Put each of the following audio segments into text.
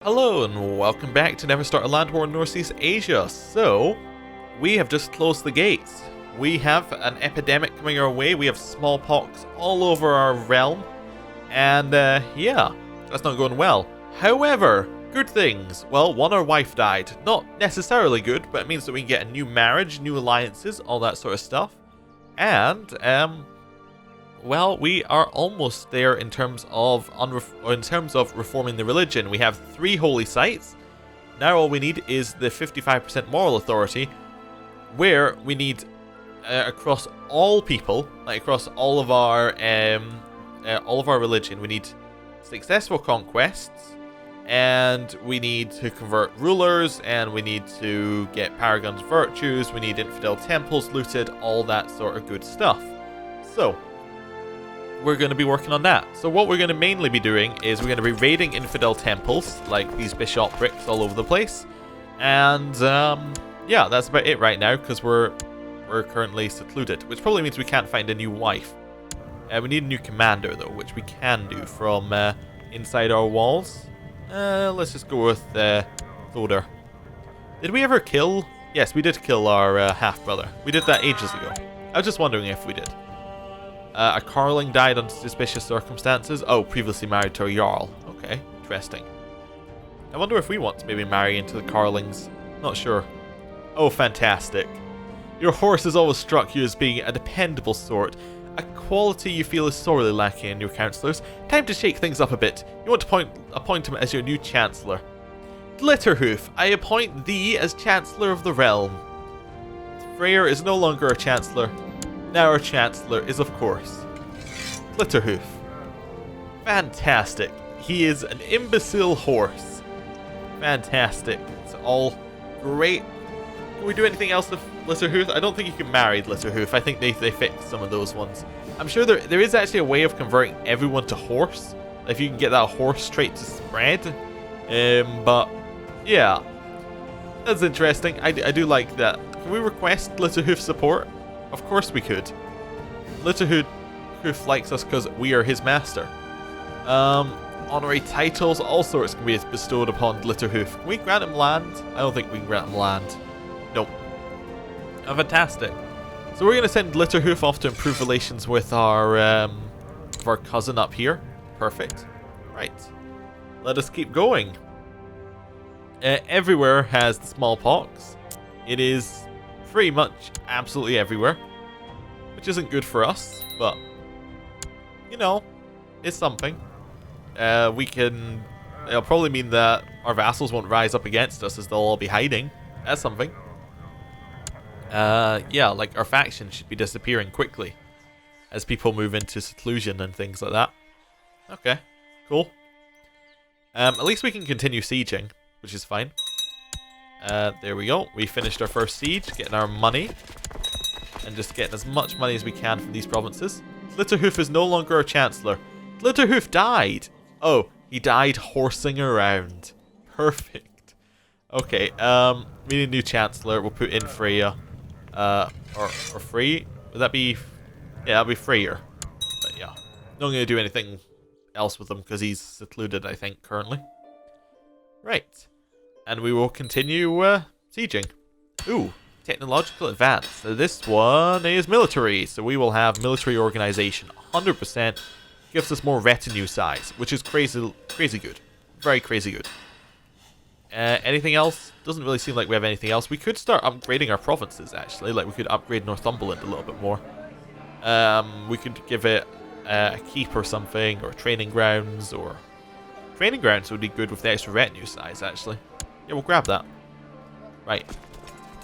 Hello and welcome back to Never Start a Land War in North East Asia. So, we have just closed the gates. We have an epidemic coming our way. We have smallpox all over our realm. And yeah, that's not going well. However, good things. Well, one, our wife died. Not necessarily good, but it means that we can get a new marriage, new alliances, all that sort of stuff. And, well, we are almost there in terms of reforming the religion. We have 3 holy sites. Now all we need is the 55% moral authority, where we need across all people, like across all of our religion, we need successful conquests, and we need to convert rulers, and we need to get Paragon's virtues. We need infidel temples looted, all that sort of good stuff. So we're going to be working on that. So what we're going to mainly be doing is we're going to be raiding infidel temples, like these bishoprics all over the place. And yeah, that's about it right now, because we're currently secluded, which probably means we can't find a new wife. We need a new commander though, which we can do from inside our walls. Let's just go with Crusader. Did we ever kill? Yes, we did kill our half-brother. We did that ages ago. I was just wondering if we did. A Carling died under suspicious circumstances. Oh, previously married to a Jarl. Okay, interesting. I wonder if we want to maybe marry into the Carlings. Not sure. Oh, fantastic. Your horse has always struck you as being a dependable sort, a quality you feel is sorely lacking in your councillors. Time to shake things up a bit. You want to appoint him as your new chancellor. Glitterhoof, I appoint thee as chancellor of the realm. Freyr is no longer a chancellor. Now our chancellor is, of course, Glitterhoof. Fantastic. He is an imbecile horse. Fantastic. It's all great. Can we do anything else with Glitterhoof? I don't think you can marry Glitterhoof. I think they fixed some of those ones. I'm sure there is actually a way of converting everyone to horse. If you can get that horse trait to spread. But, yeah. That's interesting. I do like that. Can we request Glitterhoof support? Of course we could. Glitterhoof likes us because we are his master. Honorary titles, all sorts can be bestowed upon Glitterhoof. Can we grant him land? I don't think we can grant him land. Nope. Oh, fantastic. So we're going to send Glitterhoof off to improve relations with our cousin up here. Perfect. Right. Let us keep going. Everywhere has the smallpox. It is pretty much absolutely everywhere, which isn't good for us, but you know, it's something. It'll probably mean that our vassals won't rise up against us, as they'll all be hiding. That's something. Yeah, like our faction should be disappearing quickly as people move into seclusion and things like that. Okay, cool. At least we can continue sieging, which is fine. There we go. We finished our first siege, getting our money. And just getting as much money as we can from these provinces. Glitterhoof is no longer our chancellor. Glitterhoof died! Oh, he died horsing around. Perfect. Okay, we need a new chancellor. We'll put in Freya. Or Free? Would that be... Yeah, that'll be Freyr. But yeah. Not going to do anything else with him because he's secluded, I think, currently. Right. And we will continue sieging. Ooh, technological advance. So this one is military. So we will have military organization. 100% gives us more retinue size, which is crazy good. Very crazy good. Anything else? Doesn't really seem like we have anything else. We could start upgrading our provinces, actually. Like, we could upgrade Northumberland a little bit more. We could give it a keep or something, or training grounds, or... Training grounds would be good with the extra retinue size, actually. Yeah, we'll grab that. Right.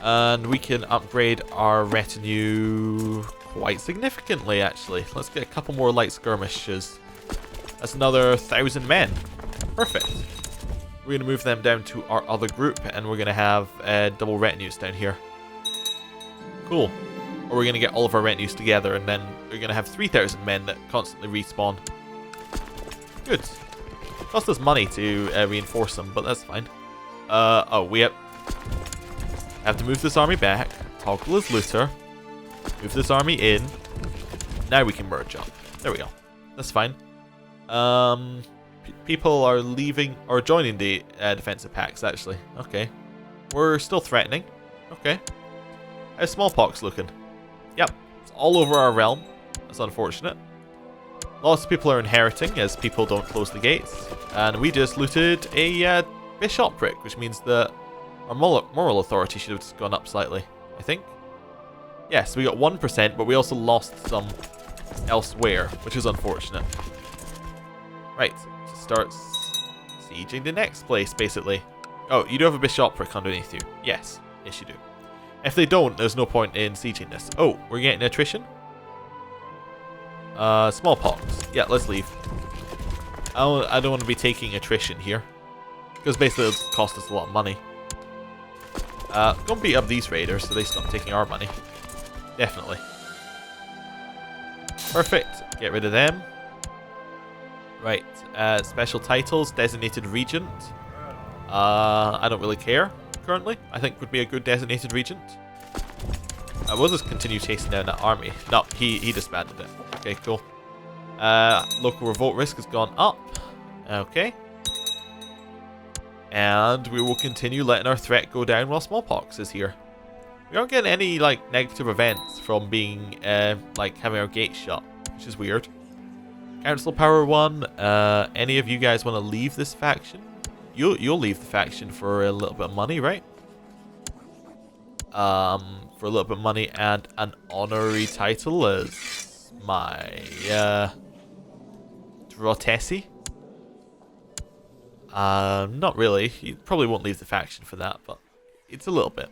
And we can upgrade our retinue quite significantly, actually. Let's get a couple more light skirmishes. That's another 1,000 men. Perfect. We're going to move them down to our other group, and we're going to have double retinues down here. Cool. Or we're going to get all of our retinues together, and then we're going to have 3,000 men that constantly respawn. Good. Cost us money to reinforce them, but that's fine. Oh, we have to move this army back, toggle as looter, move this army in. Now we can merge up. There we go. That's fine. people are leaving or joining the defensive packs, actually. Okay. We're still threatening. Okay. How's smallpox looking? Yep. It's all over our realm. That's unfortunate. Lots of people are inheriting as people don't close the gates. And we just looted a bishopric, which means that our moral authority should have just gone up slightly, I think. Yes, we got 1%, but we also lost some elsewhere, which is unfortunate. Right, to start sieging the next place, basically. Oh, you do have a bishopric underneath you. Yes, yes you do. If they don't, there's no point in sieging this. Oh, we're getting attrition? Smallpox. Yeah, let's leave. I don't want to be taking attrition here. Because basically it'll cost us a lot of money. Go and beat up these raiders so they stop taking our money. Definitely. Perfect. Get rid of them. Right. Special titles. Designated Regent. I don't really care currently. I think would be a good Designated Regent. We'll just continue chasing down that army. No, he disbanded it. Okay, cool. Local revolt risk has gone up. Okay. And we will continue letting our threat go down while smallpox is here. We aren't getting any, like, negative events from being, like, having our gates shut, which is weird. Council Power 1, any of you guys want to leave this faction? You'll leave the faction for a little bit of money, right? For a little bit of money and an honorary title as my, Drotesi? Not really. You probably won't leave the faction for that, but it's a little bit.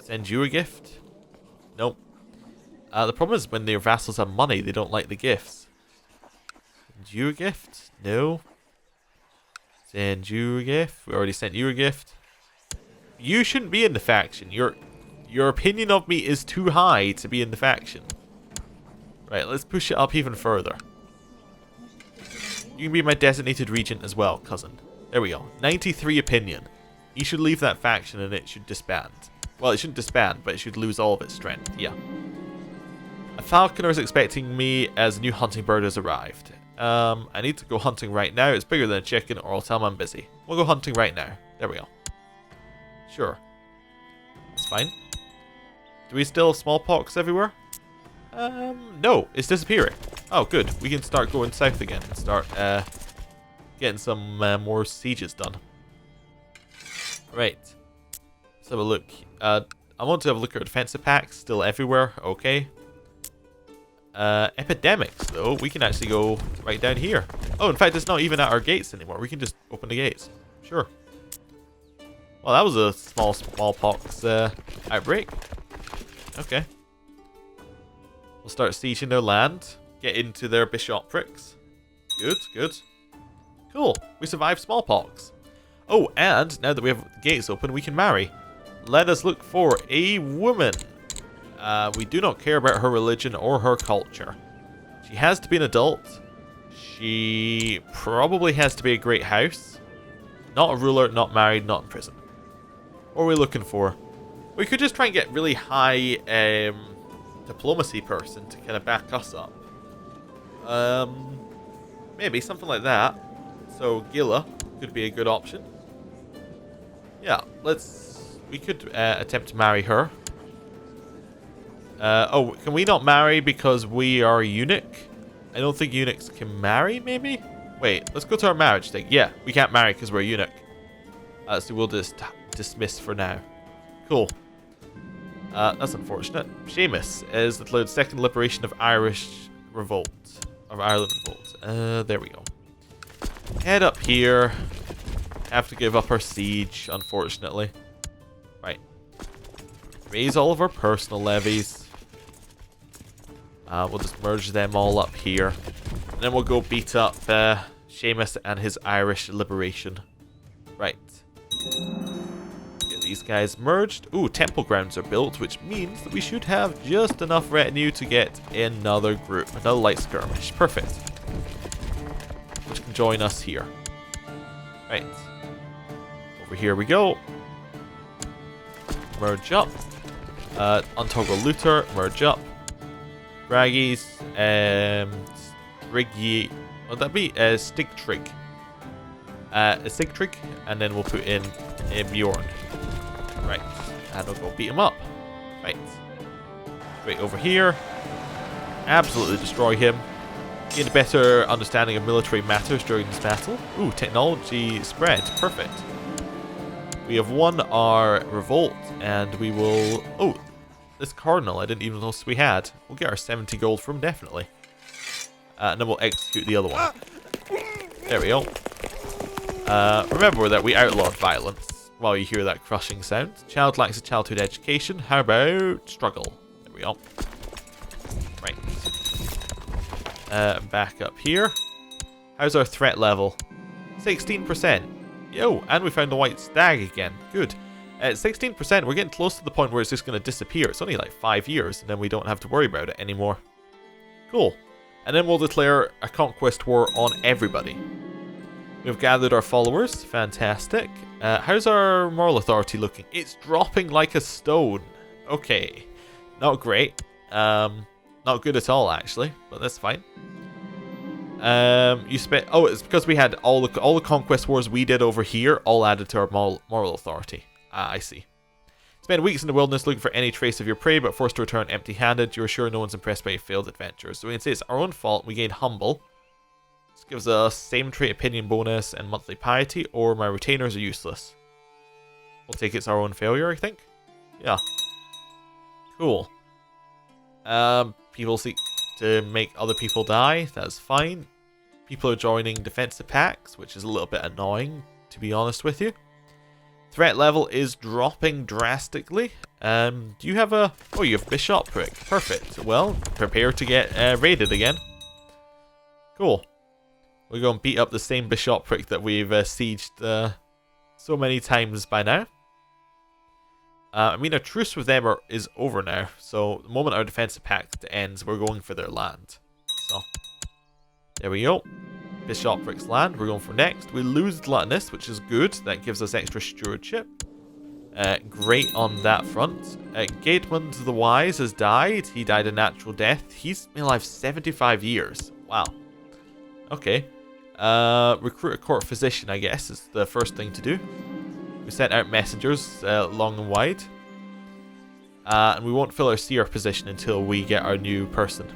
Send you a gift? Nope. The problem is when their vassals have money, they don't like the gifts. Send you a gift? No. Send you a gift? We already sent you a gift. You shouldn't be in the faction. Your opinion of me is too high to be in the faction. Right, let's push it up even further. You can be my designated regent as well, cousin. There we go. 93 opinion. You should leave that faction and it should disband. Well, it shouldn't disband, but it should lose all of its strength. Yeah. A falconer is expecting me as a new hunting bird has arrived. I need to go hunting right now. It's bigger than a chicken, or I'll tell him I'm busy. We'll go hunting right now. There we go. Sure. That's fine. Do we still have smallpox everywhere? No. It's disappearing. Oh, good. We can start going south again and start getting some more sieges done. Right. Let's have a look. I want to have a look at our defensive packs. Still everywhere. Okay. Epidemics, though. We can actually go right down here. Oh, in fact, it's not even at our gates anymore. We can just open the gates. Sure. Well, that was a smallpox outbreak. Okay. We'll start sieging their land. Get into their bishoprics. Good, good. Cool. We survived smallpox. Oh, and now that we have the gates open, we can marry. Let us look for a woman. We do not care about her religion or her culture. She has to be an adult. She probably has to be a great house. Not a ruler, not married, not in prison. What are we looking for? We could just try and get really high diplomacy person to kind of back us up. Maybe something like that. So Gilla could be a good option. Yeah, we could attempt to marry her. Oh, can we not marry because we are a eunuch? I don't think eunuchs can marry, maybe? Wait, let's go to our marriage thing. Yeah, we can't marry because we're a eunuch. So we'll just dismiss for now. Cool. That's unfortunate. Seamus is declared second liberation of Irish revolt. Of Ireland revolt. There we go. Head up here. Have to give up our siege, unfortunately. Right. Raise all of our personal levies. We'll just merge them all up here. And then we'll go beat up Seamus and his Irish liberation. Right. Get these guys merged. Ooh, temple grounds are built, which means that we should have just enough retinue to get another group. Another light skirmish. Perfect. Which can join us here. Right. Over here we go. Merge up. Untoggle Looter. Merge up. Braggies. Would that be a Stigtrig? A Stigtrig, and then we'll put in a Bjorn. Right, and we'll go beat him up. Right. Right over here. Absolutely destroy him. Gain a better understanding of military matters during this battle. Ooh, technology spread. Perfect. We have won our revolt, and we will... Oh, this cardinal I didn't even notice we had. We'll get our 70 gold from, definitely. And then we'll execute the other one. There we go. Remember that we outlawed violence while you hear that crushing sound. Child lacks a childhood education. How about struggle? There we go. Right. Back up here. How's our threat level? 16%. Yo, and we found the white stag again. Good. At 16%, we're getting close to the point where it's just going to disappear. It's only like 5 years, and then we don't have to worry about it anymore. Cool. And then we'll declare a conquest war on everybody. We've gathered our followers. Fantastic. How's our moral authority looking? It's dropping like a stone. Okay. Not great. Not good at all, actually, but that's fine. You spent... Oh, it's because we had all the conquest wars we did over here all added to our moral authority. Ah, I see. Spend weeks in the wilderness looking for any trace of your prey, but forced to return empty-handed. You're sure no one's impressed by your failed adventures. So we can say it's our own fault. We gained humble. This gives us same trait opinion bonus and monthly piety, or my retainers are useless. We'll take it's our own failure, I think. Yeah. Cool. People seek to make other people die. That's fine. People are joining defensive packs, which is a little bit annoying, to be honest with you. Threat level is dropping drastically. Do you have a... Oh, you have Bishopric. Perfect. Well, prepare to get raided again. Cool. We're going to beat up the same Bishopric that we've sieged so many times by now. I mean, our truce with them is over now. So, the moment our defensive pact ends, we're going for their land. So, there we go. Bishopric's land, we're going for next. We lose Gluttonous, which is good. That gives us extra stewardship. Great on that front. Gatemund the Wise has died. He died a natural death. He's been alive 75 years. Wow. Okay. Recruit a court physician, I guess, is the first thing to do. We sent out messengers long and wide. And we won't fill our seer position until we get our new person.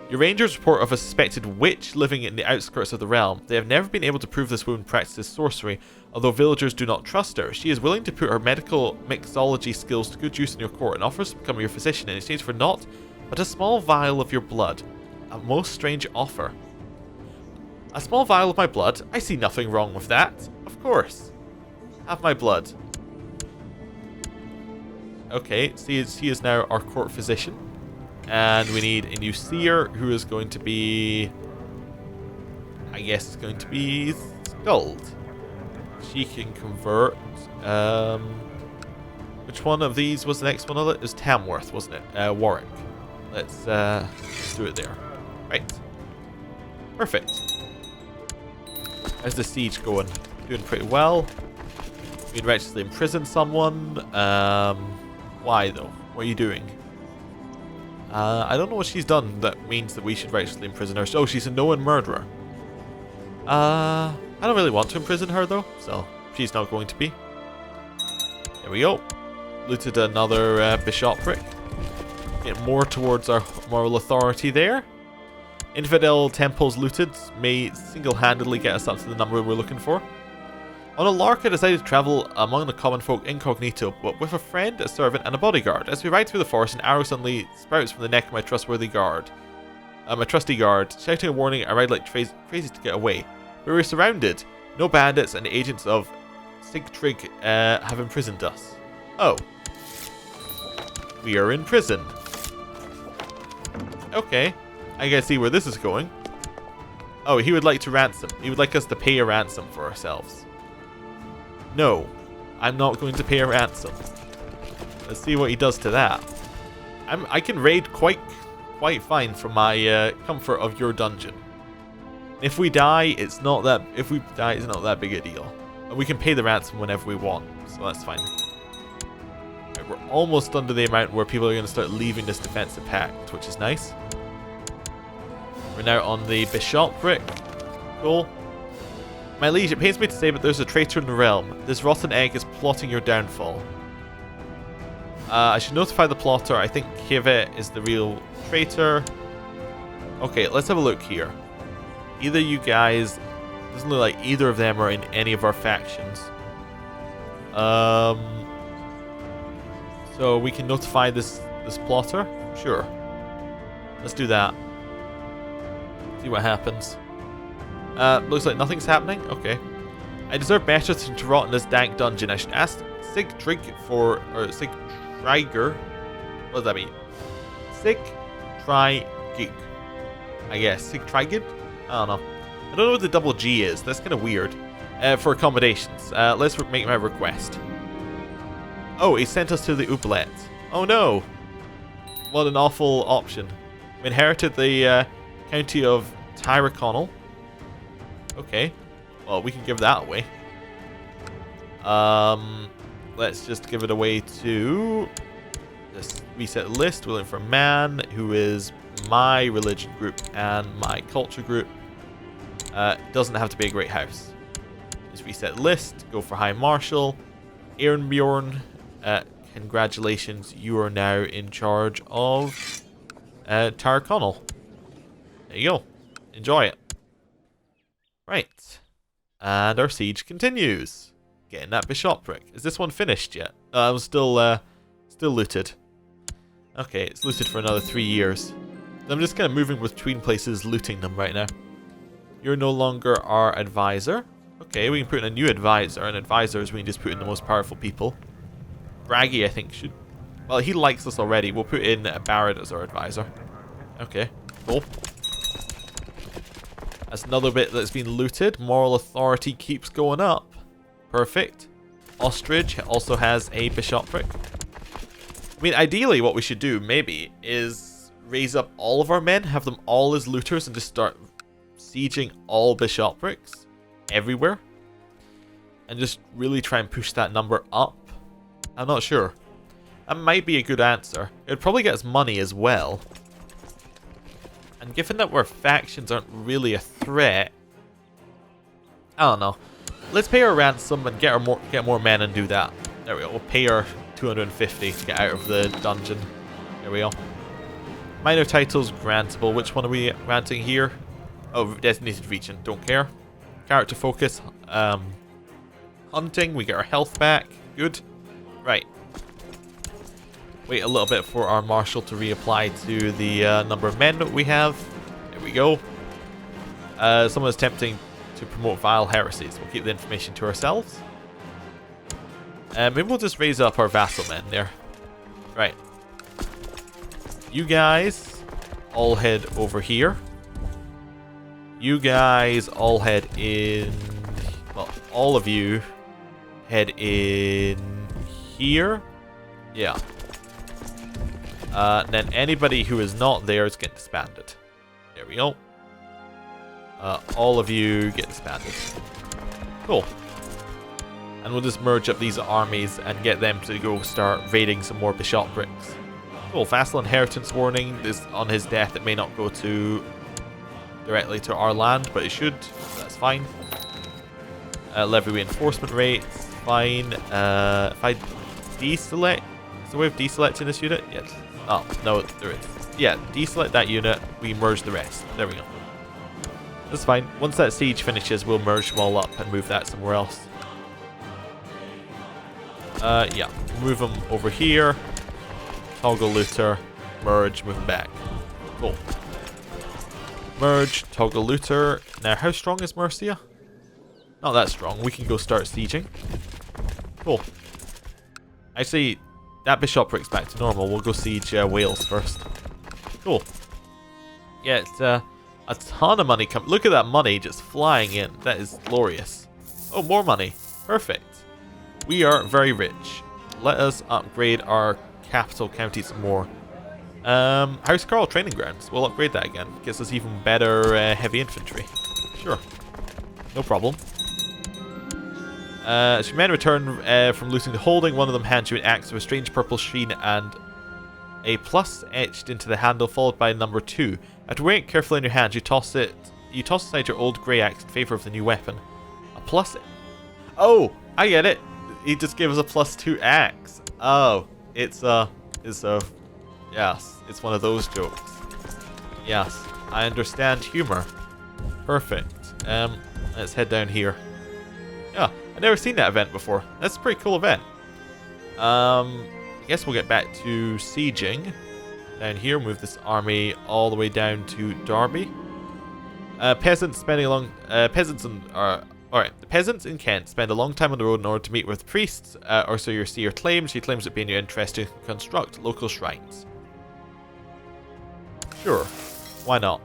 Your rangers report of a suspected witch living in the outskirts of the realm. They have never been able to prove this woman practices sorcery, although villagers do not trust her. She is willing to put her medical mixology skills to good use in your court and offers to become your physician in exchange for naught but a small vial of your blood. A most strange offer. A small vial of my blood? I see nothing wrong with that. Of course. Have my blood. Okay, he is now our court physician. And we need a new seer who is going to be... I guess it's going to be Skuld. She can convert. Which one of these was the next one of it? It was Tamworth, wasn't it? Warwick. Let's do it there. Right. Perfect. How's the siege going? Doing pretty well. We'd righteously imprison someone. Why though? What are you doing? I don't know what she's done that means that we should righteously imprison her. Oh, she's a known murderer. I don't really want to imprison her though, so she's not going to be. There we go. Looted another bishopric. Get more towards our moral authority there. Infidel temples looted may single-handedly get us up to the number we're looking for. On a lark, I decided to travel among the common folk incognito, but with a friend, a servant, and a bodyguard. As we ride through the forest, an arrow suddenly sprouts from the neck of my trusty guard. Shouting a warning, I ride like crazy to get away. We were surrounded. No bandits and agents of Sigtrig have imprisoned us. Oh. We are in prison. Okay. I can see where this is going. Oh, he would like to ransom. He would like us to pay a ransom for ourselves. No, I'm not going to pay a ransom. Let's see what he does to that. I can raid quite fine from my comfort of your dungeon. If we die, it's not that. If we die, it's not that big a deal. And we can pay the ransom whenever we want, so that's fine. Right, we're almost under the amount where people are going to start leaving this defensive pact, which is nice. We're now on the bishopric. Cool. My liege, it pains me to say, but there's a traitor in the realm. This rotten egg is plotting your downfall. I should notify the plotter. I think Kievet is the real traitor. Okay, let's have a look here. Either you guys... Doesn't look like either of them are in any of our factions. So we can notify this plotter? Sure. Let's do that. See what happens. Looks like nothing's happening. Okay. I deserve better than to rot in this dank dungeon. I should ask Sigtrig for... Or Sigtriger. What does that mean? Sigtrigig. I guess. Sigtrigid? I don't know. I don't know what the double G is. That's kind of weird. For accommodations. Let's make my request. Oh, he sent us to the Ouplet. Oh no! What an awful option. We inherited the county of Tyrconnell. Okay. Well, we can give that away. Let's just give it away to this reset list. We're looking for man, who is my religion group and my culture group. Doesn't have to be a great house. Just reset list. Go for High Marshal. Ehrenbjorn. Congratulations, you are now in charge of Tyrconnell. There you go. Enjoy it. Right. And our siege continues. Getting that bishopric. Is this one finished yet? I'm still looted. Okay, it's looted for another 3 years. I'm just kind of moving between places, looting them right now. You're no longer our advisor. Okay, we can put in a new advisor. And advisors, we can just put in the most powerful people. Braggy, I think, should... Well, he likes us already. We'll put in Barrett as our advisor. Okay, cool. That's another bit that's been looted. Moral authority keeps going up. Perfect. Ostrich also has a bishopric. I mean, ideally what we should do, maybe, is raise up all of our men, have them all as looters, and just start sieging all bishoprics everywhere. And just really try and push that number up. I'm not sure. That might be a good answer. It would probably get us money as well. And given that our factions aren't really a threat, I don't know. Let's pay our ransom and get more men and do that. There we go. We'll pay our 250 to get out of the dungeon. There we go. Minor titles grantable. Which one are we granting here? Oh, designated region. Don't care. Character focus. Hunting. We get our health back. Good. Right. Wait a little bit for our marshal to reapply to the number of men that we have. There we go. Someone is attempting to promote vile heresies. We'll keep the information to ourselves. Maybe we'll just raise up our vassal men there. Right. You guys all head over here. You guys all head in... Well, all of you head in here. Yeah. Then anybody who is not there is getting disbanded. There we go. All of you get disbanded. Cool. And we'll just merge up these armies and get them to go start raiding some more bishoprics. Cool. Vassal inheritance warning. This on his death, it may not go to directly to our land, but it should. So that's fine. Levy reinforcement rates. Fine. If I deselect, is there a way of deselecting this unit? Yes. Oh, no, there is. Yeah, deselect that unit. We merge the rest. There we go. That's fine. Once that siege finishes, we'll merge them all up and move that somewhere else. Yeah. Move them over here. Toggle looter. Merge. Move them back. Cool. Merge. Toggle looter. Now, how strong is Mercia? Not that strong. We can go start sieging. Cool. Actually, that bishopric's back to normal. We'll go siege Wales first. Cool. Yeah, it's a ton of money. Look at that money just flying in. That is glorious. Oh, more money. Perfect. We are very rich. Let us upgrade our capital county some more. House Carl Training Grounds. We'll upgrade that again. Gets us even better heavy infantry. Sure. No problem. As your men return from looting the holding, one of them hands you an axe with a strange purple sheen and a plus etched into the handle, followed by number 2. After weighing it carefully in your hands, you toss aside your old grey axe in favour of the new weapon. A plus... Oh! I get it! He just gave us a +2 axe. Oh. It's a... Yes. It's one of those jokes. Yes. I understand humour. Perfect. Let's head down here. Yeah. I've never seen that event before. That's a pretty cool event. I guess we'll get back to sieging. Down here, move this army all the way down to Derby. Peasants in Kent spend a long time on the road in order to meet with priests, or so your seer claims. She claims it being your interest to construct local shrines. Sure, why not?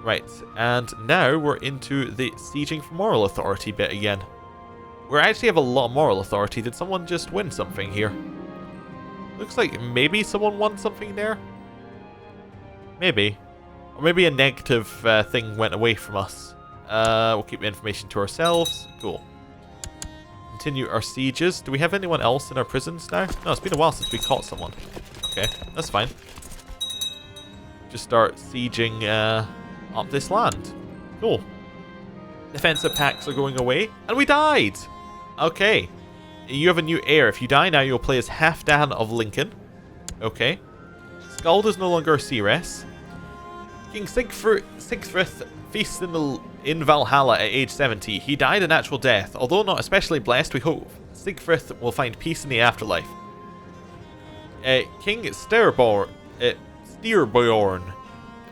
Right, and now we're into the sieging for moral authority bit again. We actually have a lot of moral authority. Did someone just win something here? Looks like maybe someone won something there. Maybe. Or maybe a negative thing went away from us. We'll keep the information to ourselves. Cool. Continue our sieges. Do we have anyone else in our prisons now? No, it's been a while since we caught someone. Okay, that's fine. Just start sieging up this land. Cool. Defensive packs are going away. And we died! Okay. You have a new heir. If you die now, you'll play as Halfdan of Lincoln. Okay. Skald is no longer a Ceres. King Sigfrith feasts in Valhalla at age 70. He died a natural death. Although not especially blessed, we hope Sigfrith will find peace in the afterlife. King Sterbjorn.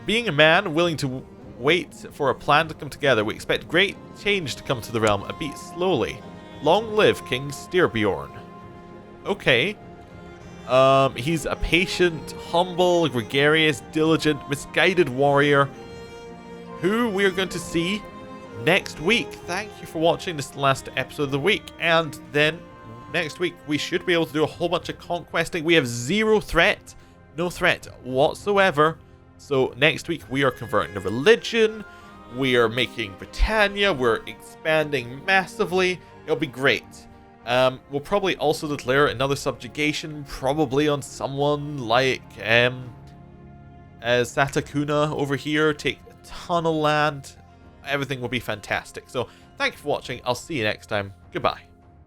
Being a man willing to wait for a plan to come together, we expect great change to come to the realm, a bit slowly. Long live King Sterbjorn. Okay. He's a patient, humble, gregarious, diligent, misguided warrior who we're going to see next week. Thank you for watching this last episode of the week. And then next week we should be able to do a whole bunch of conquesting. We have zero threat. No threat whatsoever. So next week we are converting the religion. We are making Britannia. We're expanding massively. It'll be great. We'll probably also declare another subjugation, probably on someone like Satakuna over here. Take a ton of land. Everything will be fantastic. So thank you for watching. I'll see you next time. Goodbye.